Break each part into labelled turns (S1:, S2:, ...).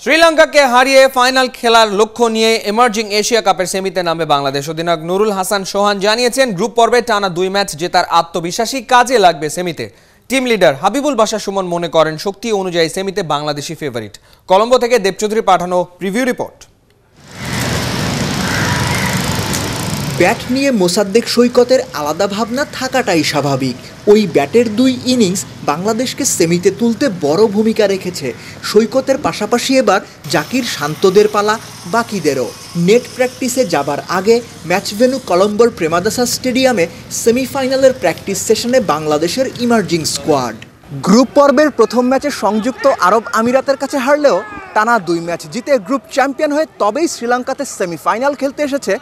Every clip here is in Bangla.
S1: শ্রীলঙ্কাকে হারিয়ে ফাইনাল খেলার লক্ষ্য নিয়ে এমার্জিং এশিয়া কাপের সেমিতে নামবে বাংলাদেশ। অধিনায়ক নুরুল হাসান সোহান জানিয়েছেন, গ্রুপ পর্বে টানা 2 ম্যাচ জেতার আত্মবিশ্বাসী কাজে লাগবে সেমিতে। Team leader Habibul Basha Suman মনে করেন, শক্তি অনুযায়ী সেমিতে বাংলাদেশই ফেভারিট। কলম্বো থেকে দেব চৌধুরী পাঠানো প্রিভিউ রিপোর্ট।
S2: ব্যাট নিয়ে মোসাদ্দেক সৈকতের আলাদা ভাবনা থাকাটাই স্বাভাবিক। ওই ব্যাটের 2 ইনিংস বাংলাদেশকে সেমিতে তুলতে বড় ভূমিকা রেখেছে। সৈকতের পাশাপাশি এবার জাকির শান্তদের পালা, বাকিদেরও। নেট প্র্যাকটিসে যাবার আগে ম্যাচ ভেন্যু কলম্বোর প্রেমাদাসা স্টেডিয়ামে সেমিফাইনালের প্র্যাকটিস সেশনে বাংলাদেশের ইমার্জিং স্কোয়াড। গ্রুপ পর্বের প্রথম ম্যাচে সংযুক্ত আরব আমিরাতের কাছে হারলেও টানা 2 ম্যাচ জিতে গ্রুপ চ্যাম্পিয়ন হয়ে তবেই শ্রীলঙ্কাতে সেমিফাইনাল খেলতে এসেছে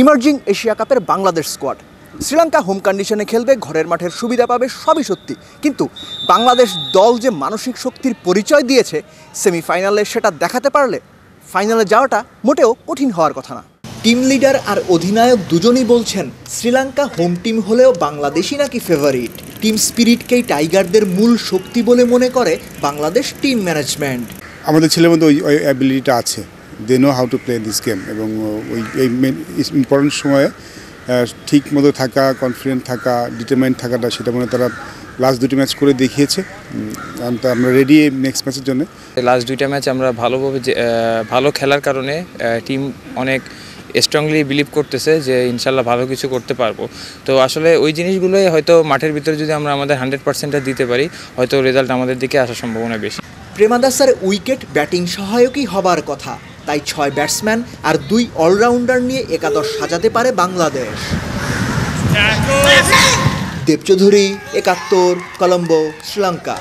S2: ইমার্জিং এশিয়া কাপের বাংলাদেশ স্কোয়াড। শ্রীলঙ্কা হোম কন্ডিশনে খেলবে, ঘরের মাঠের সুবিধা পাবে, সবই সত্যি। কিন্তু বাংলাদেশ দল যে মানসিক শক্তির পরিচয় দিয়েছে, সেমিফাইনালে সেটা দেখাতে পারলে ফাইনালে যাওয়াটা মোটেও কঠিন হওয়ার কথা না। টিম লিডার আর অধিনায়ক দুজনই বলছেন, শ্রীলঙ্কা হোম টিম হলেও বাংলাদেশই নাকি ফেভারিট। টিম স্পিরিটকেই টাইগারদের মূল শক্তি বলে মনে করে বাংলাদেশ টিম ম্যানেজমেন্ট।
S3: আমাদের ছেলের মধ্যে ওই অ্যাবিলিটিটা আছে। They know how to play this game, এবং ওই ইম্পর্টেন্ট সময়ে ঠিক মতো থাকা, কনফিডেন্ট থাকা, ডিটারমাইন্ড থাকাটা, সেটা মনে তারা লাস্ট 2টি ম্যাচ করে দেখিয়েছে। আমরা রেডি নেক্সট ম্যাচের জন্য।
S4: লাস্ট 2টা ম্যাচ আমরা ভালোভাবে ভালো খেলার কারণে টিম অনেক স্ট্রংলি বিলিভ করতেছে যে ইনশাল্লাহ ভালো কিছু করতে পারবো। তো আসলে ওই জিনিসগুলোই হয়তো মাঠের ভিতরে যদি আমরা আমাদের 100%টা দিতে পারি, হয়তো রেজাল্ট আমাদের দিকে আসার সম্ভাবনা বেশি।
S2: প্রেমাদাসার উইকেট ব্যাটিং সহায়কই হবার কথা, তাই 6 ব্যাটসম্যান আর 2 অলরাউন্ডার নিয়ে একাদশ সাজাতে পারে বাংলাদেশ। দেব চৌধুরী, 71, কলম্বো, শ্রীলঙ্কা।